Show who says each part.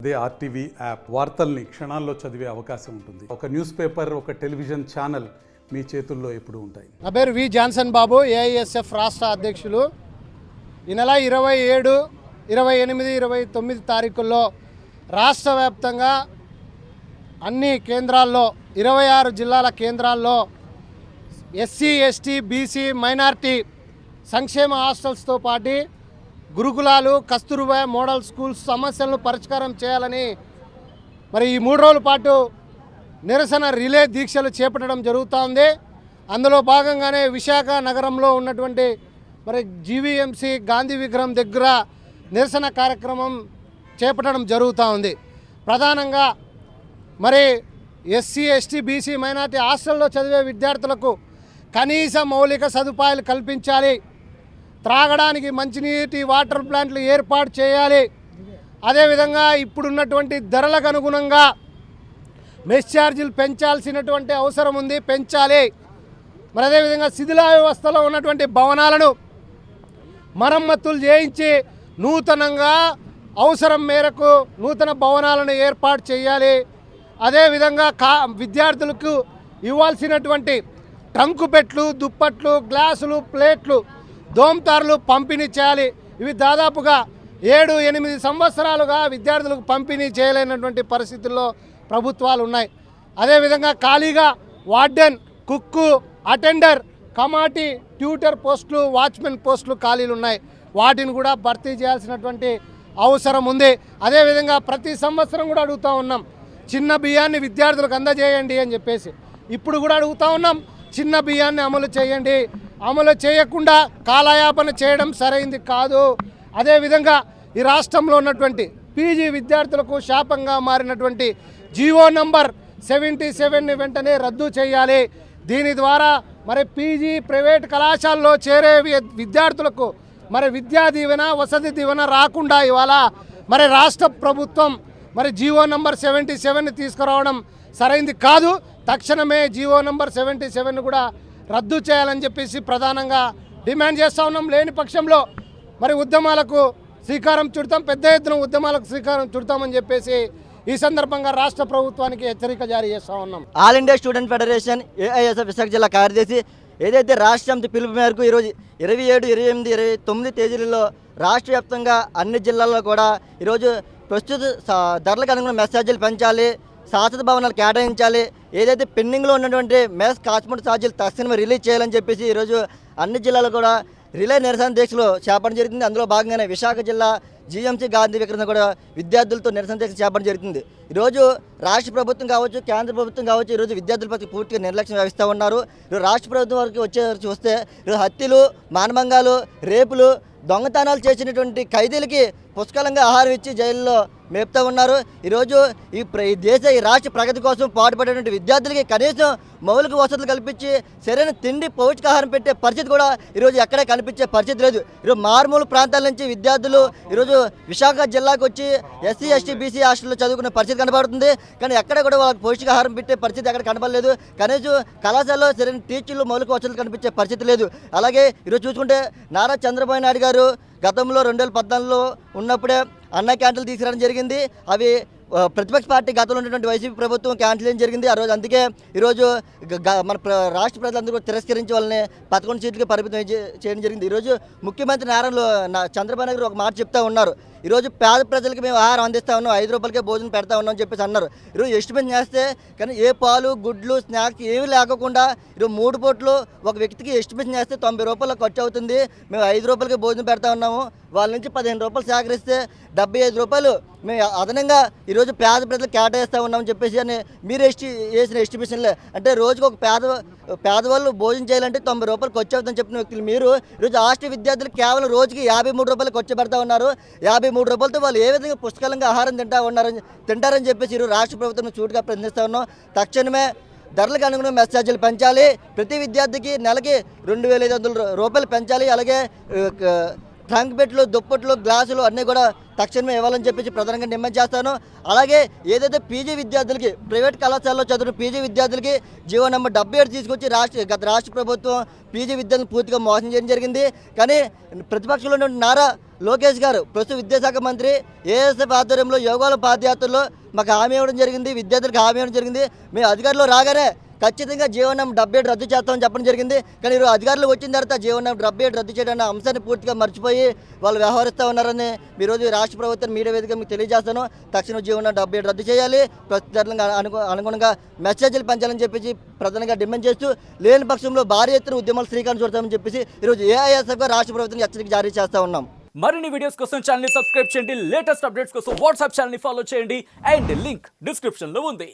Speaker 1: అదే RTV app వార్తల్ని క్షణాల్లో చదివే అవకాశం ఉంటుంది. ఒక న్యూస్ పేపర్, ఒక టెలివిజన్ ఛానల్ మీ చేతుల్లో ఎప్పుడూ ఉంటాయి.
Speaker 2: నా పేరు వి జాన్సన్ బాబు, ఏఐఎస్ఎఫ్ రాష్ట్ర అధ్యక్షులు. ఈ నెల 27, 28, 29 తారీఖుల్లో రాష్ట్ర వ్యాప్తంగా అన్ని కేంద్రాల్లో 26 జిల్లాల కేంద్రాల్లో ఎస్సీ, ఎస్టీ, బీసీ, మైనార్టీ సంక్షేమ హాస్టల్స్తో పాటు గురుకులాలు, కస్తూర్బా మోడల్ స్కూల్స్ సమస్యలను పరిష్కారం చేయాలని మరి ఈ 3 రోజుల పాటు నిరసన రిలే దీక్షలు చేపట్టడం జరుగుతోంది. అందులో భాగంగానే విశాఖ నగరంలో ఉన్నటువంటి మరి జీవీఎంసీ గాంధీ విగ్రహం దగ్గర నిరసన కార్యక్రమం చేపట్టడం జరుగుతూ ఉంది. ప్రధానంగా మరి ఎస్సీ, ఎస్టీ, బీసీ, మైనార్టీ హాస్టల్లో చదివే విద్యార్థులకు కనీస మౌలిక సదుపాయాలు కల్పించాలి, త్రాగడానికి మంచినీటి వాటర్ ప్లాంట్లు ఏర్పాటు చేయాలి, అదేవిధంగా ఇప్పుడున్నటువంటి ధరలకు అనుగుణంగా మెస్ ఛార్జీలు పెంచాల్సినటువంటి అవసరం ఉంది, పెంచాలి. మరి అదేవిధంగా శిథిల వ్యవస్థలో ఉన్నటువంటి భవనాలను మరమ్మతులు చేయించి నూతనంగా అవసరం మేరకు నూతన భవనాలను ఏర్పాటు చేయాలి. అదేవిధంగా విద్యార్థులకు ఇవ్వాల్సినటువంటి ట్రంకు పెట్లు, దుప్పట్లు, గ్లాసులు, ప్లేట్లు, దోమతారులు పంపిణీ చేయాలి. ఇవి దాదాపుగా 7-8 సంవత్సరాలుగా విద్యార్థులకు పంపిణీ చేయలేనటువంటి పరిస్థితుల్లో ప్రభుత్వాలు ఉన్నాయి. అదేవిధంగా ఖాళీగా వార్డెన్, కుక్కు, అటెండర్, కమాటీ, ట్యూటర్ పోస్టులు, వాచ్మెన్ పోస్టులు ఖాళీలు ఉన్నాయి. వాటిని కూడా భర్తీ చేయాల్సినటువంటి అవసరం ఉంది. అదేవిధంగా ప్రతి సంవత్సరం కూడా అడుగుతూ ఉన్నాం, చిన్న బియ్యాన్ని విద్యార్థులకు అందజేయండి అని చెప్పేసి. ఇప్పుడు కూడా అడుగుతూ ఉన్నాం, చిన్న బియ్యాన్ని అమలు చేయండి. అమలు చేయకుండా కాలయాపన చేయడం సరైంది కాదు. అదేవిధంగా ఈ రాష్ట్రంలో ఉన్నటువంటి పీజీ విద్యార్థులకు శాపంగా మారినటువంటి జీవో నంబర్ 77ని వెంటనే రద్దు చేయాలి. దీని ద్వారా మరి పీజీ ప్రైవేట్ కళాశాలలో చేరే విద్యార్థులకు మరి విద్యా దీవెన, వసతి దీవెన రాకుండా ఇవాళ మరి రాష్ట్ర ప్రభుత్వం మరి జీవో నంబర్ 77ని తీసుకురావడం సరైంది కాదు. తక్షణమే జీవో నంబర్ 77ని కూడా రద్దు చేయాలని చెప్పేసి ప్రధానంగా డిమాండ్ చేస్తూ ఉన్నాం. లేని పక్షంలో మరి ఉద్యమాలకు శ్రీకారం చుడతాం, పెద్ద ఎత్తున ఉద్యమాలకు శ్రీకారం చుడతామని చెప్పేసి ఈ సందర్భంగా రాష్ట్ర ప్రభుత్వానికి హెచ్చరిక జారీ చేస్తూ ఉన్నాం.
Speaker 3: All India student federation AISF Visakha జిల్లా కార్యదర్శి ఏదైతే రాష్ట్ర సమితి పిలుపు మేరకు ఈరోజు 27, 28, 29 తేదీలలో రాష్ట్ర వ్యాప్తంగా అన్ని జిల్లాల్లో కూడా ఈరోజు ప్రస్తుత ధరలకు అనుగుణ మెస్ ఛార్జీలు పెంచాలి, శాశ్వత భవనాలు కేటాయించాలి, ఏదైతే పెండింగ్లో ఉన్నటువంటి మెస్ కాస్మెటిక్ ఛార్జీలు తక్షణమే రిలీజ్ చేయాలని చెప్పేసి ఈరోజు అన్ని జిల్లాలో కూడా రిలే నిరసన దీక్షలు చేపట్టడం జరుగుతుంది. అందులో భాగంగానే విశాఖ జిల్లా జీఎంసీ గాంధీ విగ్రహం కూడా విద్యార్థులతో నిరసన దీక్ష చేపట్టడం జరుగుతుంది. ఈరోజు రాష్ట్ర ప్రభుత్వం కావచ్చు, కేంద్ర ప్రభుత్వం కావచ్చు, ఈరోజు విద్యార్థుల పట్ల పూర్తిగా నిర్లక్ష్యం వహిస్తూ ఉన్నారు. ఈరోజు రాష్ట్ర ప్రభుత్వం వరకు చూస్తే ఈరోజు హత్యలు, మానభంగాలు, రేపులు, దొంగతనాలు చేసినటువంటి ఖైదీలకి పుష్కలంగా ఆహారం ఇచ్చి జైల్లో మేపుతూ ఉన్నారు. ఈరోజు ఈ రాష్ట్ర ప్రగతి కోసం పాటుపడేటువంటి విద్యార్థులకి కనీసం మౌలిక వసతులు కల్పించి సరైన తిండి, పౌష్టికాహారం పెట్టే పరిస్థితి కూడా ఈరోజు ఎక్కడే కనిపించే పరిస్థితి లేదు. ఈరోజు మారుమూల ప్రాంతాల నుంచి విద్యార్థులు ఈరోజు విశాఖ జిల్లాకు వచ్చి ఎస్సీ, ఎస్టీ, బీసీ హాస్టల్లో చదువుకునే పరిస్థితి కనబడుతుంది. కానీ ఎక్కడ కూడా వాళ్ళకి పౌష్టికాహారం పెట్టే పరిస్థితి ఎక్కడ కనబడలేదు. కనీసం కళాశాలలో సరైన టీచర్లు, మౌలిక వసతులు కనిపించే పరిస్థితి లేదు. అలాగే ఈరోజు చూసుకుంటే నారా చంద్రబాబు నాయుడు గారు గతంలో 2014లో ఉన్నప్పుడే అన్న క్యాంటీన్లు తీసుకురావడం జరిగింది. అవి ప్రతిపక్ష పార్టీ గతంలో ఉన్నటువంటి వైసీపీ ప్రభుత్వం క్యాన్సిల్ చేయడం జరిగింది ఆ రోజు. అందుకే ఈరోజు మన రాష్ట్ర ప్రజలందరూ కూడా తిరస్కరించి వాళ్ళని 11 సీట్లకి పరిమితం చేయడం జరిగింది. ఈరోజు ముఖ్యమంత్రి చంద్రబాబు నాయుడు గారు ఒక మాట చెప్తా ఉన్నారు, ఈరోజు పేద ప్రజలకి మేము ఆహారం అందిస్తూ ఉన్నాం, 5 రూపాయలకే భోజనం పెడతా ఉన్నాం అని చెప్పేసి అన్నారు. ఈరోజు ఎస్టిమేట్ చేస్తే కానీ ఏ పాలు, గుడ్లు, స్నాక్స్ ఏమీ లేకుండా ఈరోజు 3 పూటలు ఒక వ్యక్తికి ఎస్టిమేషన్ చేస్తే 90 రూపాయలు ఖర్చు అవుతుంది. మేము 5 రూపాయలకే భోజనం పెడతా ఉన్నాము. వాళ్ళ నుంచి 15 రూపాయలు సేకరిస్తే 75 రూపాయలు మేము అదనంగా ఈరోజు పేద ప్రజలకు కేటాయిస్తూ ఉన్నామని చెప్పేసి అని మీరు వేసిన ఎస్టిమేషన్లే. అంటే రోజుకు ఒక పేదవాళ్ళు భోజనం చేయాలంటే 90 రూపాయలు ఖర్చు అవుతుందని చెప్పిన వ్యక్తులు మీరు ఈరోజు హాస్టల్ విద్యార్థులు కేవలం రోజుకి 53 రూపాయలు ఖర్చు పెడతా ఉన్నారు. 53 రూపాయలతో వాళ్ళు ఏ విధంగా పుష్కలంగా ఆహారం తింటారని చెప్పేసి ఈరోజు రాష్ట్ర ప్రభుత్వం సూటిగా ప్రశ్నిస్తూ ఉన్నాం. తక్షణమే ధరలకు అనుగుణ మెస్ ఛార్జీలు పెంచాలి, ప్రతి విద్యార్థికి నెలకి 2500 రూపాయలు పెంచాలి. అలాగే ట్రంక్ బెడ్లు, దుప్పట్లు, గ్లాసులు అన్నీ కూడా తక్షణమే ఇవ్వాలని చెప్పేసి ప్రధానంగా డిమాండ్ చేస్తాను. అలాగే ఏదైతే పీజీ విద్యార్థులకి, ప్రైవేట్ కళాశాలలో చదువుతున్న పీజీ విద్యార్థులకి జీవో నెంబర్ 77 తీసుకొచ్చి గత రాష్ట్ర ప్రభుత్వం పీజీ విద్యార్థులను పూర్తిగా మోసం చేయడం జరిగింది. కానీ ప్రతిపక్షంలో ఉన్న నారా లోకేష్ గారు, ప్రస్తుత విద్యాశాఖ మంత్రి, ఏఎస్ఎఫ్ ఆధ్వర్యంలో యోగాల పాదయాత్రలో మాకు హామీ ఇవ్వడం జరిగింది, విద్యార్థులకు హామీ ఇవ్వడం జరిగింది. మేము అధికారంలో రాగానే ఖచ్చితంగా జీవో నెంబర్ 77 రద్దు చేస్తామని చెప్పడం జరిగింది. కానీ ఈరోజు అధికారులు వచ్చిన తర్వాత జీవో నెంబర్ 77 రద్దు చేయడం అంశాన్ని పూర్తిగా మర్చిపోయి వాళ్ళు వ్యవహరిస్తూ ఉన్నారని ఈరోజు రాష్ట్ర ప్రభుత్వం మీడియా వేదిక మీకు తెలియజేస్తాను. తక్షణం జీవో నెంబర్ 77 రద్దు చేయాలి, ప్రస్తుతంగా అనుగుణంగా మెసేజ్లు పెంచాలని చెప్పేసి ప్రధానంగా డిమాండ్ చేస్తూ, లేని పక్షంలో భారీ ఎత్తున ఉద్యమాలు శ్రీకారం చుడతామని చెప్పేసి ఈరోజు ఏఐఎస్ఎఫ్గా రాష్ట్ర ప్రభుత్వం హెచ్చరిక జారీ చేస్తూ ఉన్నాం.
Speaker 4: మరిన్ని వీడియోస్ కోసం ఛానల్ ని సబ్స్క్రైబ్ చేయండి, లేటెస్ట్ అప్డేట్స్ కోసం వాట్సాప్ ఛానల్ ని ఫాలో చేయండి అండ్ లింక్ డిస్క్రిప్షన్ లో ఉంది.